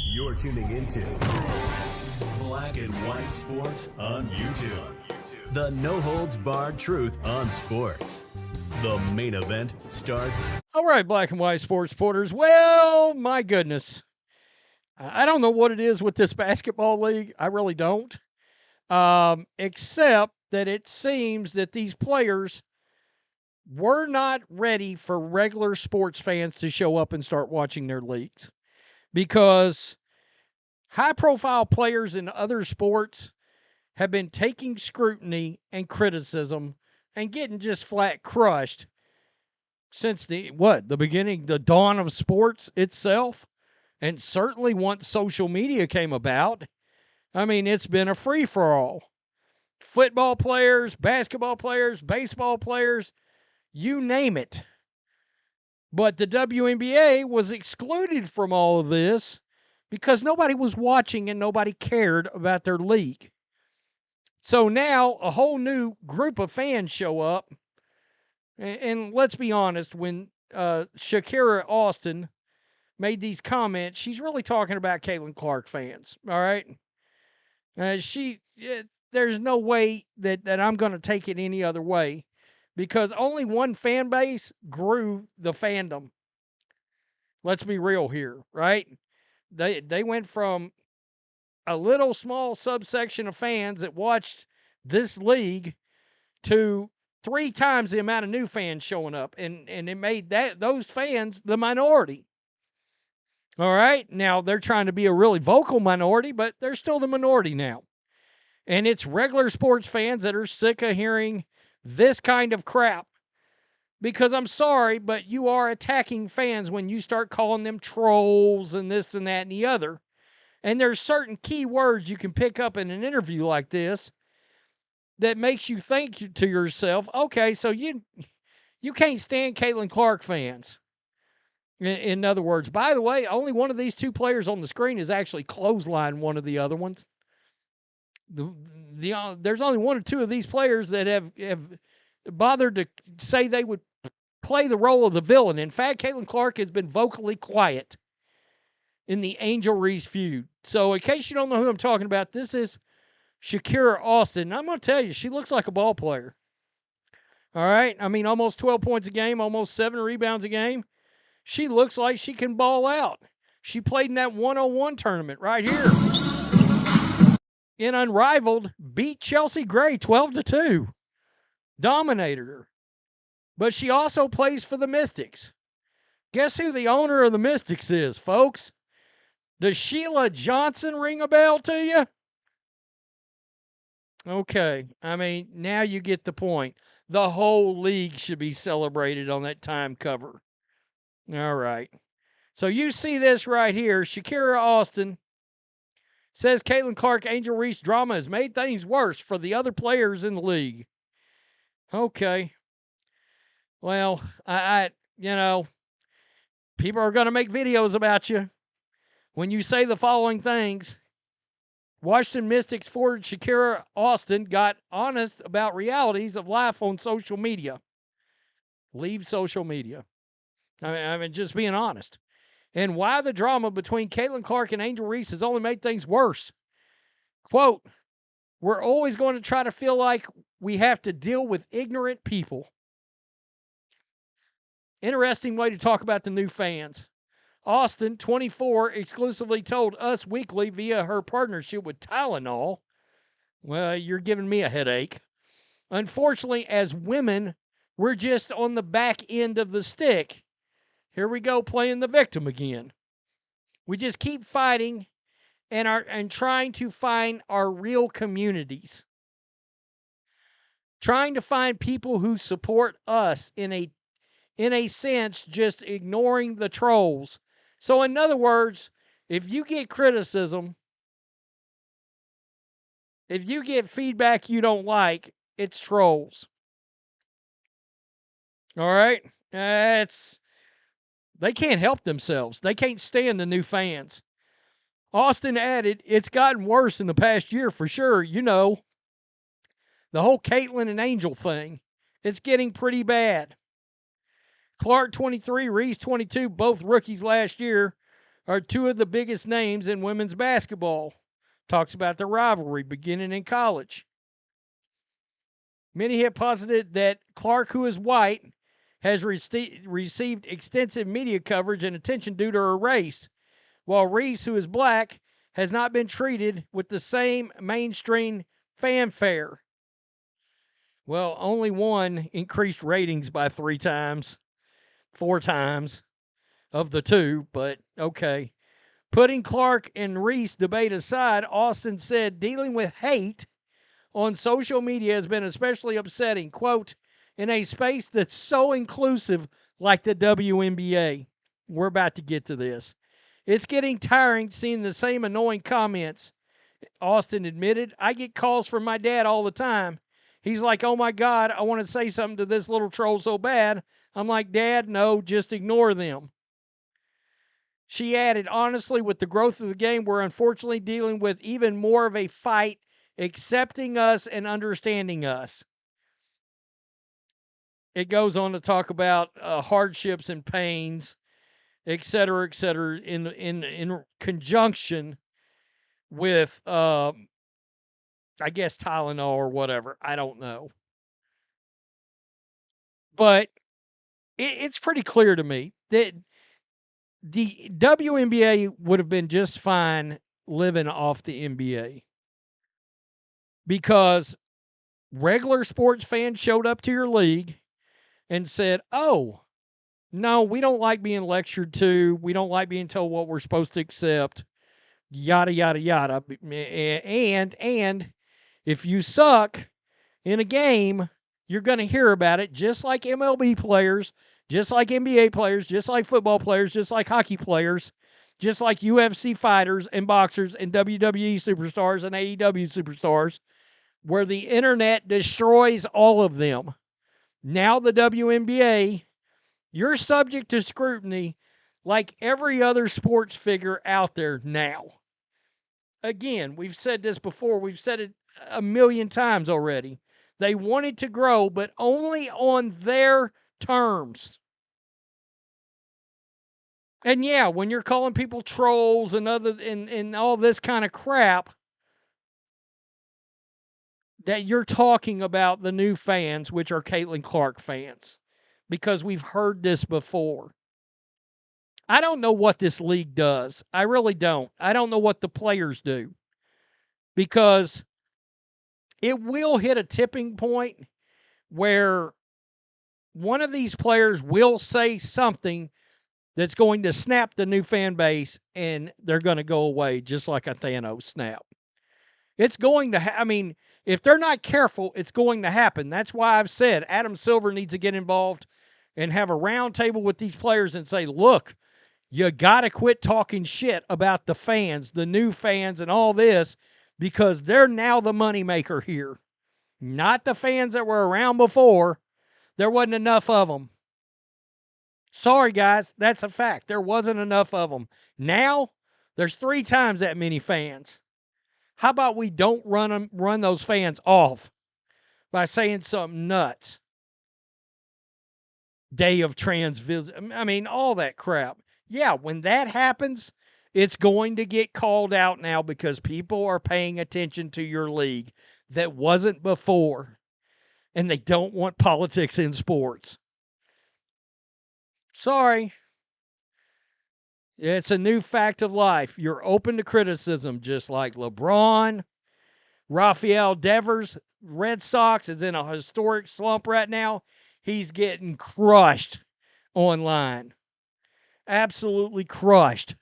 You're tuning into Black and White Sports on YouTube. The no-holds-barred truth on sports. The main event starts. All right, Black and White Sports supporters. Well, my goodness. I don't know what it is with this basketball league. I really don't. Except that it seems that these players were not ready for regular sports fans to show up and start watching their leagues. Because high-profile players in other sports have been taking scrutiny and criticism and getting just flat crushed since the beginning, the dawn of sports itself. And certainly once social media came about, I mean, it's been a free-for-all. Football players, basketball players, baseball players, you name it. But the WNBA was excluded from all of this because nobody was watching and nobody cared about their league. So now a whole new group of fans show up. And let's be honest, when Shakira Austin made these comments, she's really talking about Caitlin Clark fans, all right? There's no way that I'm going to take it any other way because only one fan base grew the fandom. Let's be real here, right? They went from a little small subsection of fans that watched this league to 3 times the amount of new fans showing up, and it made those fans the minority. All right? Now, they're trying to be a really vocal minority, but they're still the minority now. And it's regular sports fans that are sick of hearing this kind of crap. Because I'm sorry, but you are attacking fans when you start calling them trolls and this and that and the other. And there's certain key words you can pick up in an interview like this that makes you think to yourself, okay, so you can't stand Caitlin Clark fans. In other words, by the way, only one of these 2 players on the screen is actually clotheslined one of the other ones. There's only 1 or 2 of these players that have bothered to say they would play the role of the villain. In fact, Caitlin Clark has been vocally quiet in the Angel Reese feud. So in case you don't know who I'm talking about, this is Shakira Austin. I'm going to tell you, she looks like a ball player. All right? I mean, almost 12 points a game, almost 7 rebounds a game. She looks like she can ball out. She played in that 101 tournament right here. In Unrivaled, beat Chelsea Gray 12-2. Dominated her. But she also plays for the Mystics. Guess who the owner of the Mystics is, folks? Does Sheila Johnson ring a bell to you? Okay, I mean, now you get the point. The whole league should be celebrated on that Time cover. All right. So you see this right here. Shakira Austin says Caitlin Clark Angel Reese drama has made things worse for the other players in the league. Okay. Well, people are going to make videos about you when you say the following things. Washington Mystics forward Shakira Austin got honest about realities of life on social media. Leave social media. I mean, just being honest. And why the drama between Caitlin Clark and Angel Reese has only made things worse. Quote, we're always going to try to feel like we have to deal with ignorant people. Interesting way to talk about the new fans. Austin, 24, exclusively told Us Weekly via her partnership with Tylenol, well, you're giving me a headache. Unfortunately, as women, we're just on the back end of the stick. Here we go playing the victim again. We just keep fighting and trying to find our real communities. Trying to find people who support us in a sense, just ignoring the trolls. So in other words, if you get criticism, if you get feedback you don't like, it's trolls. All right? They can't help themselves. They can't stand the new fans. Austin added, it's gotten worse in the past year for sure. You know, the whole Caitlin and Angel thing. It's getting pretty bad. Clark, 23, Reese, 22, both rookies last year, are two of the biggest names in women's basketball. Talks about the rivalry beginning in college. Many have posited that Clark, who is white, has received extensive media coverage and attention due to her race, while Reese, who is black, has not been treated with the same mainstream fanfare. Well, only one increased ratings by 3 times, 4 times of the two, but okay. Putting Clark and Reese debate aside, Austin said dealing with hate on social media has been especially upsetting, quote, in a space that's so inclusive like the WNBA. We're about to get to this. It's getting tiring seeing the same annoying comments, Austin admitted. I get calls from my dad all the time. He's like, oh my God, I want to say something to this little troll so bad. I'm like, Dad, no, just ignore them. She added, honestly, with the growth of the game, we're unfortunately dealing with even more of a fight accepting us and understanding us. It goes on to talk about hardships and pains, et cetera, in conjunction with, I guess, Tylenol or whatever. I don't know. But it's pretty clear to me that the WNBA would have been just fine living off the NBA because regular sports fans showed up to your league and said, oh, no, we don't like being lectured to. We don't like being told what we're supposed to accept. Yada, yada, yada. And if you suck in a game, you're going to hear about it, just like MLB players, just like NBA players, just like football players, just like hockey players, just like UFC fighters and boxers and WWE superstars and AEW superstars, where the internet destroys all of them. Now the WNBA, you're subject to scrutiny like every other sports figure out there now. Again, we've said this before. We've said it a million times already. They wanted to grow, but only on their terms. And yeah, when you're calling people trolls and all this kind of crap, that you're talking about the new fans, which are Caitlin Clark fans, because we've heard this before. I don't know what this league does. I really don't. I don't know what the players do, because it will hit a tipping point where one of these players will say something that's going to snap the new fan base, and they're going to go away just like a Thanos snap. It's going to if they're not careful, it's going to happen. That's why I've said Adam Silver needs to get involved and have a round table with these players and say, look, you got to quit talking shit about the fans, the new fans, and all this, because they're now the moneymaker here. Not the fans that were around before. There wasn't enough of them. Sorry, guys. That's a fact. There wasn't enough of them. Now, there's 3 times that many fans. How about we don't run those fans off by saying something nuts? Day of trans visit. All that crap. Yeah, when that happens, it's going to get called out now because people are paying attention to your league that wasn't before. And they don't want politics in sports. Sorry. It's a new fact of life. You're open to criticism, just like LeBron. Rafael Devers, Red Sox, is in a historic slump right now. He's getting crushed online. Absolutely crushed.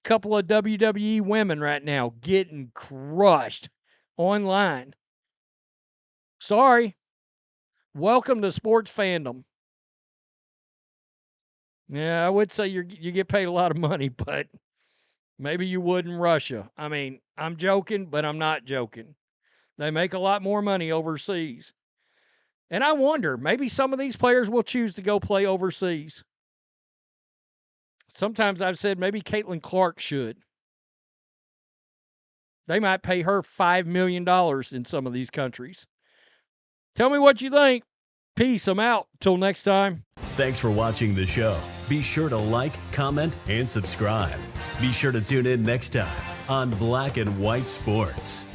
Couple of WWE women right now getting crushed online. Sorry. Welcome to sports fandom. Yeah, I would say you get paid a lot of money, but maybe you would in Russia. I'm joking, but I'm not joking. They make a lot more money overseas. And I wonder, maybe some of these players will choose to go play overseas. Sometimes I've said maybe Caitlin Clark should. They might pay her $5 million in some of these countries. Tell me what you think. Peace. I'm out. Till next time. Thanks for watching the show. Be sure to like, comment, and subscribe. Be sure to tune in next time on Black and White Sports.